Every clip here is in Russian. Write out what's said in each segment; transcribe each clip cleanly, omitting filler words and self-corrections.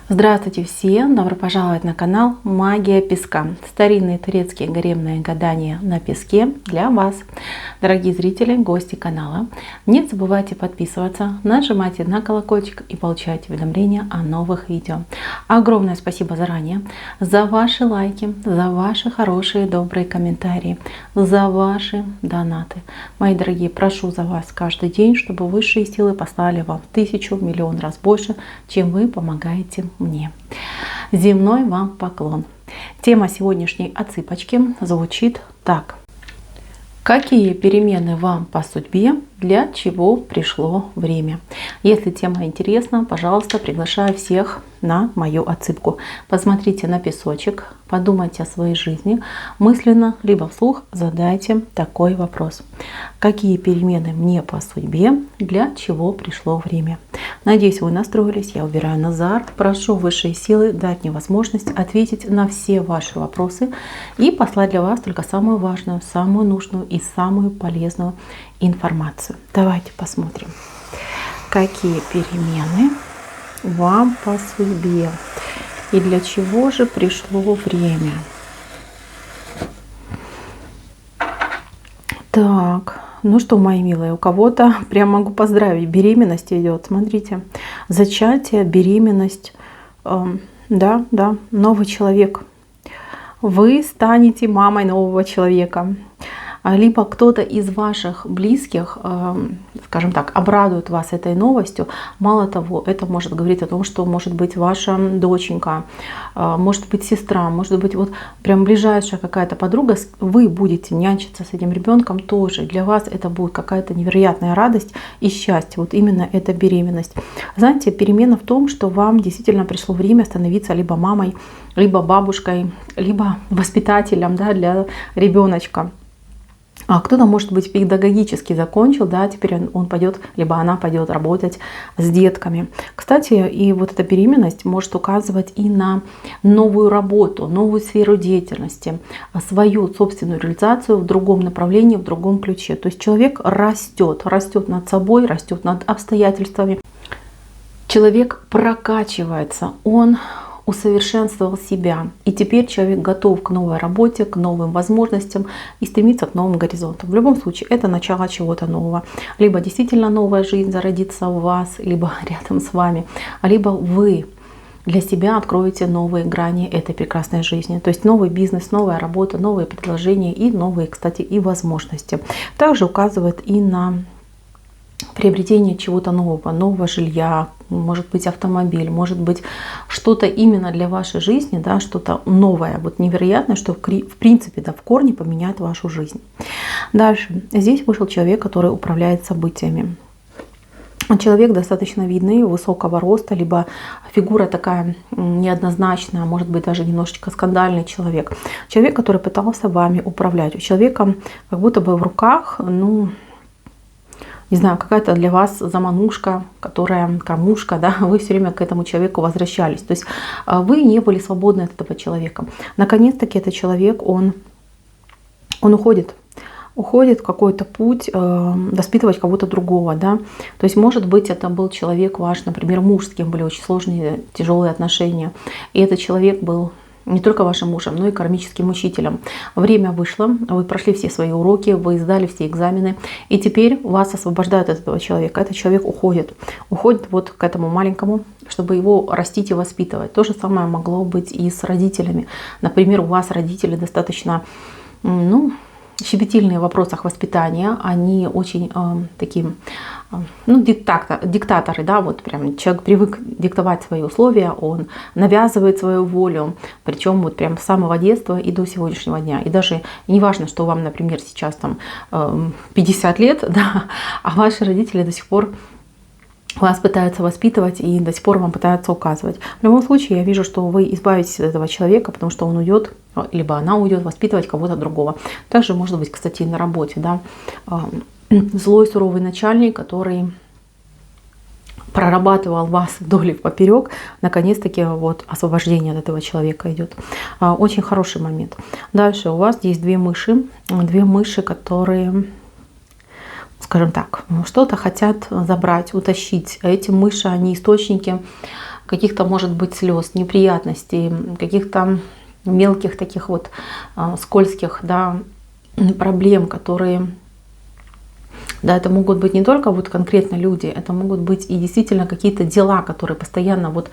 Здравствуйте все! Добро пожаловать на канал Магия Песка. Старинные турецкие гаремные гадания на песке для вас. Дорогие зрители, гости канала, не забывайте подписываться, нажимайте на колокольчик и получайте уведомления о новых видео. Огромное спасибо заранее за ваши лайки, за ваши хорошие добрые комментарии, за ваши донаты. Мои дорогие, прошу за вас каждый день, чтобы высшие силы послали вам в 1000 миллион раз больше, чем вы помогаете мне. Земной вам поклон. Тема сегодняшней отсыпочки звучит так. Какие перемены вам по судьбе, для чего пришло время? Если тема интересна, пожалуйста, приглашаю всех на мою отсыпку. Посмотрите на песочек, подумайте о своей жизни, мысленно либо вслух задайте такой вопрос. Какие перемены мне по судьбе, для чего пришло время? Надеюсь, вы настроились. Я убираю Назар. Прошу высшие силы дать мне возможность ответить на все ваши вопросы и послать для вас только самую важную, самую нужную и самую полезную информацию. Давайте посмотрим, какие перемены вам по судьбе и для чего же пришло время. Так, ну что, мои милые, у кого-то прям могу поздравить, беременность идет. Смотрите, зачатие, беременность, да, новый человек. Вы станете мамой нового человека. Либо кто-то из ваших близких, скажем так, обрадует вас этой новостью. Мало того, это может говорить о том, что может быть ваша доченька, может быть сестра, может быть вот прям ближайшая какая-то подруга. Вы будете нянчиться с этим ребенком тоже. Для вас это будет какая-то невероятная радость и счастье. Вот именно эта беременность. Знаете, перемена в том, что вам действительно пришло время становиться либо мамой, либо бабушкой, либо воспитателем, да, для ребеночка. А кто-то, может быть, педагогически закончил, да, теперь он пойдет, либо она пойдет работать с детками. Кстати, и вот эта беременность может указывать и на новую работу, новую сферу деятельности, свою собственную реализацию в другом направлении, в другом ключе. То есть человек растет над собой, растет над обстоятельствами. Человек прокачивается, он усовершенствовал себя. И теперь человек готов к новой работе, к новым возможностям и стремится к новым горизонтам. В любом случае, это начало чего-то нового. Либо действительно новая жизнь зародится в вас, либо рядом с вами, либо вы для себя откроете новые грани этой прекрасной жизни. То есть новый бизнес, новая работа, новые предложения и новые, кстати, и возможности. Также указывает и на приобретение чего-то нового жилья, может быть автомобиль, может быть что-то именно для вашей жизни, да, что-то новое, вот невероятное, что в принципе, да, в корне поменяет вашу жизнь. Дальше. Здесь вышел человек, который управляет событиями. Человек достаточно видный, высокого роста, либо фигура такая неоднозначная, может быть даже немножечко скандальный человек. Человек, который пытался вами управлять. У человека как будто бы в руках, не знаю, какая-то для вас заманушка, которая кормушка, да, вы все время к этому человеку возвращались. То есть вы не были свободны от этого человека. Наконец-таки этот человек, он уходит в какой-то путь, воспитывать кого-то другого, да. То есть, может быть, это был человек ваш, например, муж, с кем были очень сложные, тяжелые отношения. И этот человек был не только вашим мужем, но и кармическим учителем. Время вышло, вы прошли все свои уроки, вы сдали все экзамены, и теперь вас освобождают от этого человека. Этот человек уходит вот к этому маленькому, чтобы его растить и воспитывать. То же самое могло быть и с родителями. Например, у вас родители достаточно, щепетильные в вопросах воспитания, они очень такие, диктаторы, да, вот прям человек привык диктовать свои условия, он навязывает свою волю, причем вот прям с самого детства и до сегодняшнего дня. И даже не важно, что вам, например, сейчас там 50 лет, да, а ваши родители до сих пор вас пытаются воспитывать и до сих пор вам пытаются указывать. В любом случае, я вижу, что вы избавитесь от этого человека, потому что он уйдет, либо она уйдет воспитывать кого-то другого. Также может быть, кстати, и на работе, да, злой, суровый начальник, который прорабатывал вас вдоль и поперек, наконец-таки вот освобождение от этого человека идет. Очень хороший момент. Дальше у вас есть две мыши, которые, скажем так, что-то хотят забрать, утащить. Эти мыши, они источники каких-то, может быть, слез, неприятностей, каких-то мелких таких вот скользких, да, проблем, которые, да, это могут быть не только вот конкретно люди, это могут быть и действительно какие-то дела, которые постоянно вот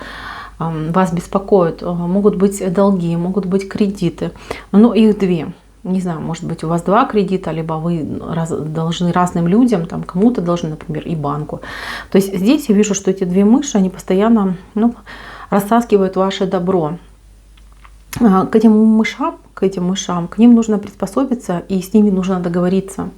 вас беспокоят, могут быть долги, могут быть кредиты, но их две. Не знаю, может быть, у вас 2 кредита, либо вы должны разным людям, там кому-то должны, например, и банку. То есть здесь я вижу, что эти 2 мыши, они постоянно, ну, растаскивают ваше добро. К этим мышам, к ним нужно приспособиться, и с ними нужно договориться.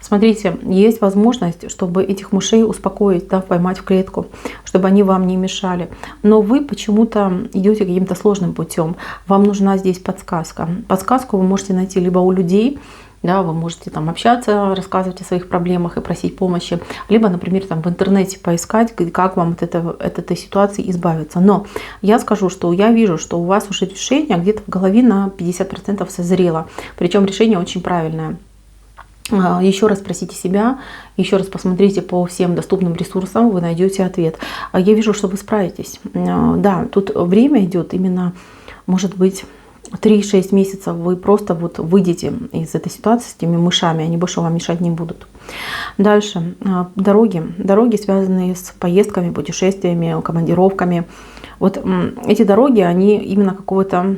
Смотрите, есть возможность, чтобы этих мышей успокоить, да, поймать в клетку, чтобы они вам не мешали. Но вы почему-то идете каким-то сложным путем. Вам нужна здесь подсказка. Подсказку вы можете найти либо у людей, да, вы можете там общаться, рассказывать о своих проблемах и просить помощи, либо, например, там в интернете поискать, как вам от этой ситуации избавиться. Но я скажу, что я вижу, что у вас уже решение где-то в голове на 50% созрело, причем решение очень правильное. Еще раз спросите себя, еще раз посмотрите по всем доступным ресурсам, вы найдете ответ. Я вижу, что вы справитесь. Да, тут время идет именно, может быть, 3-6 месяцев вы просто вот выйдете из этой ситуации с этими мышами, они больше вам мешать не будут. Дальше. Дороги, связанные с поездками, путешествиями, командировками. Вот эти дороги, они именно какого-то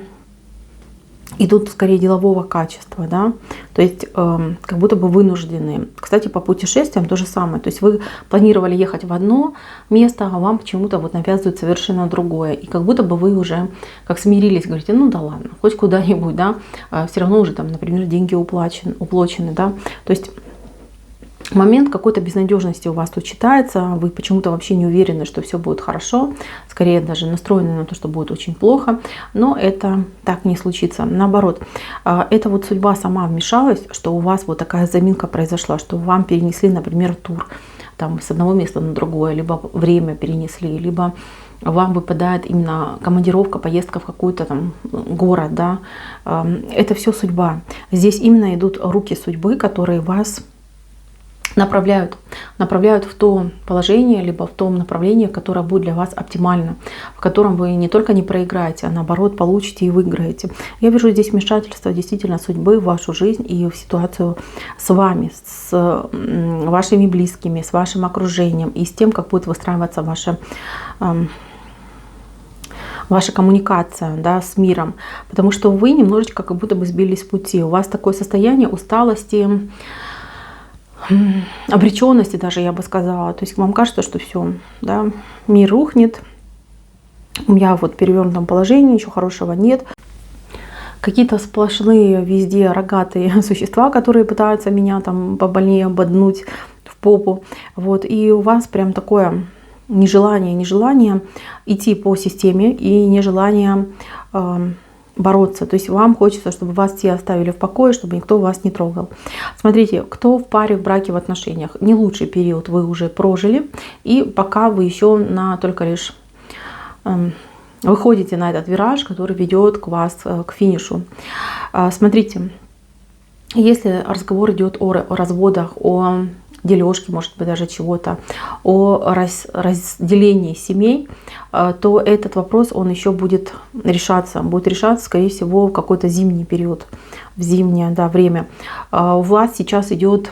идут скорее делового качества, да, то есть как будто бы вынужденные. Кстати, по путешествиям то же самое, то есть вы планировали ехать в одно место, а вам почему-то вот навязывают совершенно другое, и как будто бы вы уже как смирились, говорите, ну да ладно, хоть куда-нибудь, да, все равно уже там, например, деньги уплачены, да, то есть момент какой-то безнадежности у вас тут читается, вы почему-то вообще не уверены, что все будет хорошо, скорее даже настроены на то, что будет очень плохо, но это так не случится. Наоборот, это вот судьба сама вмешалась, что у вас вот такая заминка произошла, что вам перенесли, например, тур там, с одного места на другое, либо время перенесли, либо вам выпадает именно командировка, поездка в какой-то там город, да, это все судьба. Здесь именно идут руки судьбы, которые вас направляют в то положение, либо в том направлении, которое будет для вас оптимально, в котором вы не только не проиграете, а наоборот получите и выиграете. Я вижу здесь вмешательство действительно судьбы в вашу жизнь и в ситуацию с вами, с вашими близкими, с вашим окружением и с тем, как будет выстраиваться ваша коммуникация, да, с миром. Потому что вы немножечко как будто бы сбились с пути. У вас такое состояние усталости, обреченности даже, я бы сказала. То есть вам кажется, что все, да, мир рухнет, я вот в перевернутом положении, ничего хорошего нет. Какие-то сплошные везде рогатые существа, которые пытаются меня там побольнее ободнуть в попу. Вот. И у вас прям такое нежелание идти по системе и нежелание бороться. То есть вам хочется, чтобы вас все оставили в покое, чтобы никто вас не трогал. Смотрите, кто в паре, в браке, в отношениях, не лучший период вы уже прожили, и пока вы еще только лишь выходите на этот вираж, который ведет к вас к финишу. Смотрите, если разговор идет о разводах, о дележки, может быть, даже чего-то, о разделении семей, то этот вопрос, он еще будет решаться, скорее всего, в какой-то зимний период, в зимнее, да, время. У вас сейчас идет,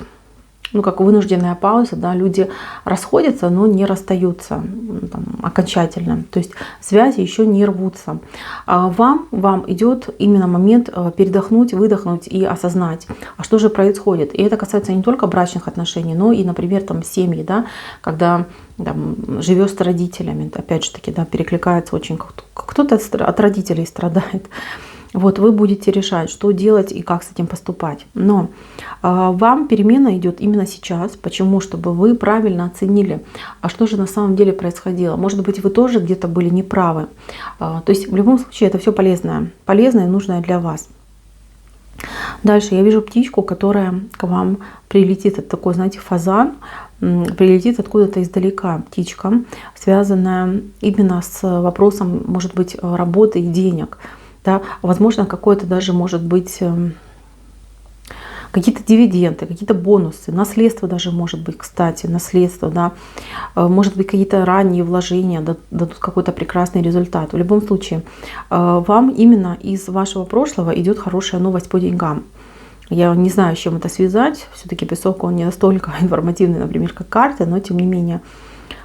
ну, как вынужденная пауза, да, люди расходятся, но не расстаются там, окончательно, то есть связи еще не рвутся. Вам идет именно момент передохнуть, выдохнуть и осознать, а что же происходит. И это касается не только брачных отношений, но и, например, там семьи, да, когда там, живешь с родителями, опять же таки, да, перекликается очень, кто-то от родителей страдает. Вот вы будете решать, что делать и как с этим поступать. Но вам перемена идет именно сейчас. Почему? Чтобы вы правильно оценили, а что же на самом деле происходило. Может быть, вы тоже где-то были неправы. То есть в любом случае это все полезное и нужное для вас. Дальше я вижу птичку, которая к вам прилетит. Это такой, знаете, фазан. Прилетит откуда-то издалека птичка, связанная именно с вопросом, может быть, работы и денег. Да, возможно, какое-то даже может быть какие-то дивиденды, какие-то бонусы, наследство даже может быть, кстати, наследство, да, может быть какие-то ранние вложения дадут какой-то прекрасный результат. В любом случае, вам именно из вашего прошлого идет хорошая новость по деньгам. Я не знаю, с чем это связать, все-таки песок, он не настолько информативный, например, как карты, но тем не менее,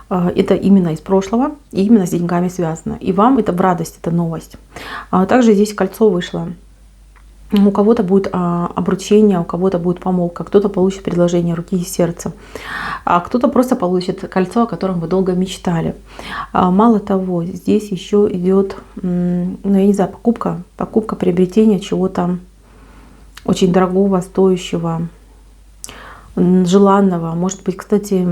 это именно из прошлого и именно с деньгами связано. И вам это в радость, это новость. Также здесь кольцо вышло. У кого-то будет обручение, у кого-то будет помолвка, кто-то получит предложение руки и сердца, а кто-то просто получит кольцо, о котором вы долго мечтали. Мало того, здесь еще идет, ну, я не знаю, покупка, приобретение чего-то очень дорогого, стоящего, желанного. Может быть, кстати,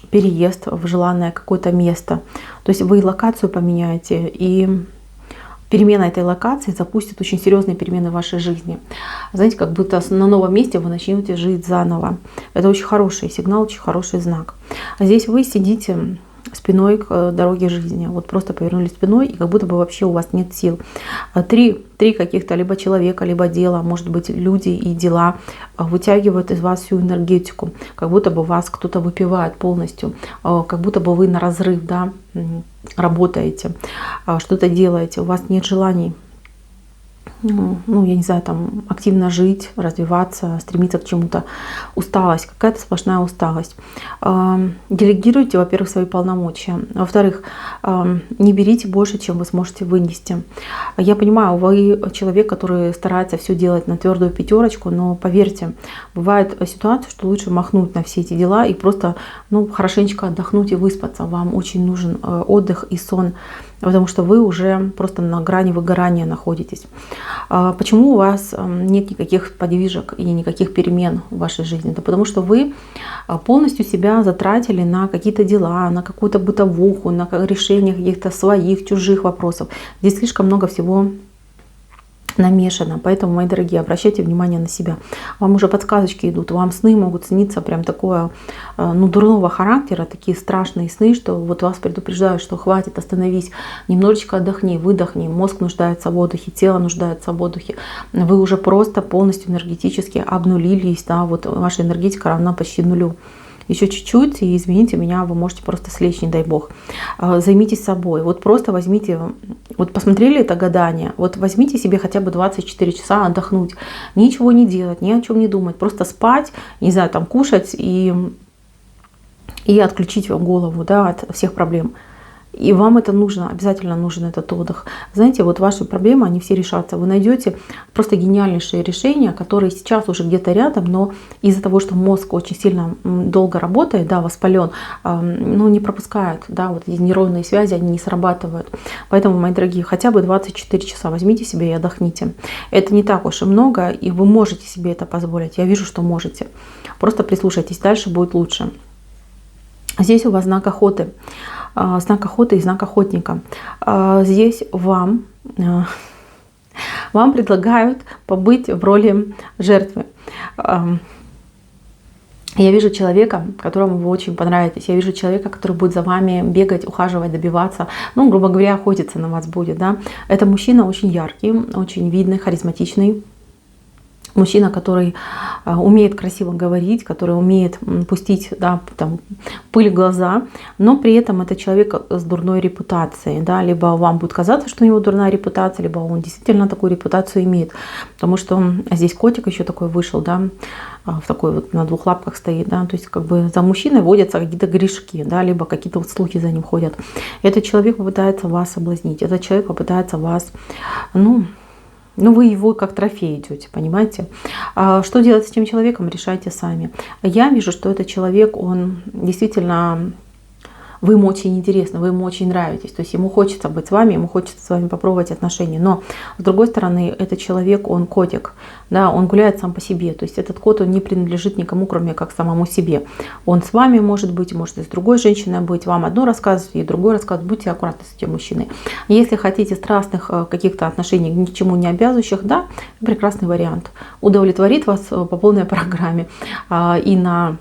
переезд в желанное какое-то место. То есть вы локацию поменяете, и перемена этой локации запустит очень серьезные перемены в вашей жизни. Знаете, как будто на новом месте вы начнете жить заново. Это очень хороший сигнал, очень хороший знак. А здесь вы сидите спиной к дороге жизни. Вот просто повернули спиной, и как будто бы вообще у вас нет сил. Три каких-то либо человека, либо дела, может быть, люди и дела вытягивают из вас всю энергетику. Как будто бы вас кто-то выпивает полностью. Как будто бы вы на разрыв, да, работаете, что-то делаете. У вас нет желаний, ну, я не знаю, там, активно жить, развиваться, стремиться к чему-то. Усталость, какая-то сплошная усталость. Делегируйте, во-первых, свои полномочия. Во-вторых, не берите больше, чем вы сможете вынести. Я понимаю, вы человек, который старается все делать на твердую пятерочку, но поверьте, бывает ситуация, что лучше махнуть на все эти дела и просто, ну, хорошенечко отдохнуть и выспаться. Вам очень нужен отдых и сон, потому что вы уже просто на грани выгорания находитесь. Почему у вас нет никаких подвижек и никаких перемен в вашей жизни? Да потому что вы полностью себя затратили на какие-то дела, на какую-то бытовуху, на решение каких-то своих, чужих вопросов. Здесь слишком много всего намешано. Поэтому, мои дорогие, обращайте внимание на себя. Вам уже подсказочки идут, вам сны могут сниться прям такое, ну, дурного характера, такие страшные сны, что вот вас предупреждают, что хватит, остановись, немножечко отдохни, выдохни, мозг нуждается в отдыхе, тело нуждается в отдыхе. Вы уже просто полностью энергетически обнулились, да, вот ваша энергетика равна почти нулю. Еще чуть-чуть, и извините меня, вы можете просто слечь, не дай бог. Займитесь собой. Вот просто возьмите, вот посмотрели это гадание, вот возьмите себе хотя бы 24 часа отдохнуть. Ничего не делать, ни о чем не думать. Просто спать, не знаю, там кушать и отключить голову, да, от всех проблем. И вам это нужно, обязательно нужен этот отдых. Знаете, вот ваши проблемы, они все решатся. Вы найдете просто гениальнейшие решения, которые сейчас уже где-то рядом, но из-за того, что мозг очень сильно долго работает, да, воспален, ну, не пропускает, да, вот эти нейронные связи, они не срабатывают. Поэтому, мои дорогие, хотя бы 24 часа возьмите себе и отдохните. Это не так уж и много, и вы можете себе это позволить. Я вижу, что можете. Просто прислушайтесь, дальше будет лучше. Здесь у вас знак охоты. Знак охоты и знак охотника. Здесь вам предлагают побыть в роли жертвы. Я вижу человека, которому вы очень понравитесь. Я вижу человека, который будет за вами бегать, ухаживать, добиваться. Ну, грубо говоря, охотиться на вас будет. Да? Это мужчина очень яркий, очень видный, харизматичный. Мужчина, который умеет красиво говорить, который умеет пустить, да, там, пыль в глаза, но при этом это человек с дурной репутацией. Да, либо вам будет казаться, что у него дурная репутация, либо он действительно такую репутацию имеет. Потому что здесь котик еще такой вышел, да, в такой вот на двух лапках стоит. Да, то есть как бы за мужчиной водятся какие-то грешки, да, либо какие-то вот слухи за ним ходят. Этот человек попытается вас соблазнить, этот человек попытается вас, ну, вы его как трофей идете, понимаете? Что делать с этим человеком, решайте сами. Я вижу, что этот человек, он действительно, вы ему очень интересны, вы ему очень нравитесь. То есть ему хочется быть с вами, ему хочется с вами попробовать отношения. Но с другой стороны, этот человек, он котик, да, он гуляет сам по себе. То есть этот кот, он не принадлежит никому, кроме как самому себе. Он с вами может быть, может и с другой женщиной быть. Вам одно рассказывать, и другое рассказывать. Будьте аккуратны с этим мужчиной. Если хотите страстных каких-то отношений, ни к чему не обязывающих, да, прекрасный вариант. Удовлетворит вас по полной программе. И на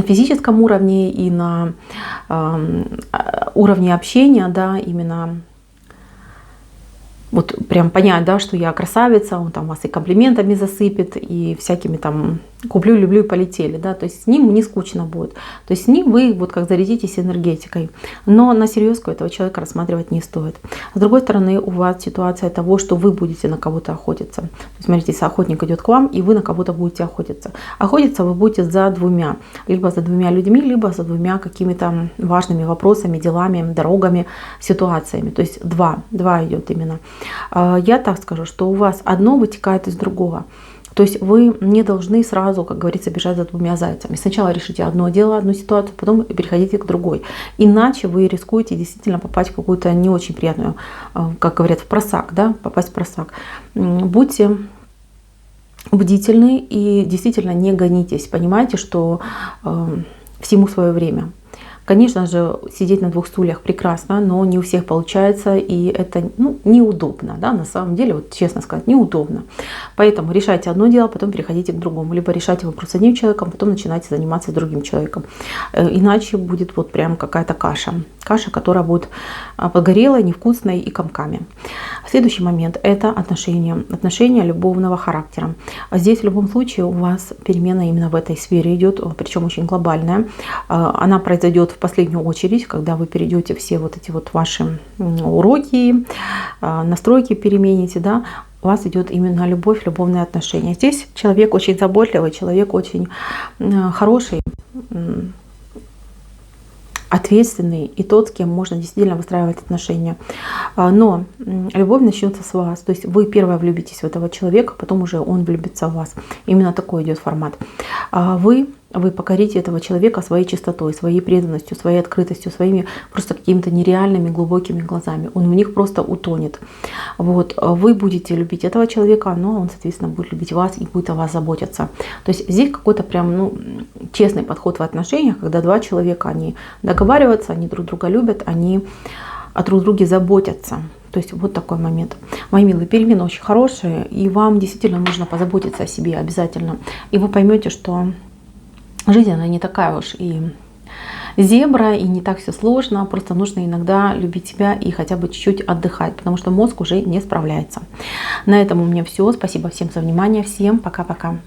физическом уровне, и на уровне общения, да, именно вот прям понять, да, что я красавица, он там вас и комплиментами засыпет, и всякими там куплю, люблю и полетели, да, то есть с ним не скучно будет, то есть с ним вы вот как зарядитесь энергетикой, но на серьезку этого человека рассматривать не стоит. С другой стороны, у вас ситуация того, что вы будете на кого-то охотиться. То есть, смотрите, если охотник идет к вам, и вы на кого-то будете охотиться. Охотиться вы будете за двумя, либо за двумя людьми, либо за двумя какими-то важными вопросами, делами, дорогами, ситуациями. То есть два идет именно. Я так скажу, что у вас одно вытекает из другого. То есть вы не должны сразу, как говорится, бежать за двумя зайцами. Сначала решите одно дело, одну ситуацию, потом переходите к другой. Иначе вы рискуете действительно попасть в какую-то не очень приятную, как говорят, в просак, да, попасть в просак. Будьте бдительны и действительно не гонитесь. Понимаете, что всему свое время. Конечно же, сидеть на двух стульях прекрасно, но не у всех получается, и это неудобно, да, на самом деле, вот честно сказать, неудобно. Поэтому решайте одно дело, потом переходите к другому, либо решайте вопрос с одним человеком, потом начинайте заниматься другим человеком. Иначе будет вот прям какая-то каша, которая будет подгорелой, невкусной и комками. Следующий момент – это отношения любовного характера. Здесь в любом случае у вас перемена именно в этой сфере идет, причем очень глобальная. Она произойдет в последнюю очередь, когда вы перейдете все вот эти вот ваши уроки, настройки перемените, да, у вас идет именно любовь, любовные отношения. Здесь человек очень заботливый, человек очень хороший, ответственный и тот, с кем можно действительно выстраивать отношения. Но любовь начнется с вас. То есть вы первая влюбитесь в этого человека, потом уже он влюбится в вас. Именно такой идет формат. Вы покорите этого человека своей чистотой, своей преданностью, своей открытостью, своими просто какими-то нереальными глубокими глазами. Он в них просто утонет. Вот. Вы будете любить этого человека, но он, соответственно, будет любить вас и будет о вас заботиться. То есть здесь какой-то прям честный подход в отношениях, когда два человека, они договариваются, они друг друга любят, они о друг друге заботятся. То есть вот такой момент. Мои милые, перемены очень хорошие, и вам действительно нужно позаботиться о себе обязательно. И вы поймете, что жизнь, она не такая уж и зебра, и не так все сложно. Просто нужно иногда любить себя и хотя бы чуть-чуть отдыхать, потому что мозг уже не справляется. На этом у меня все. Спасибо всем за внимание. Всем пока-пока.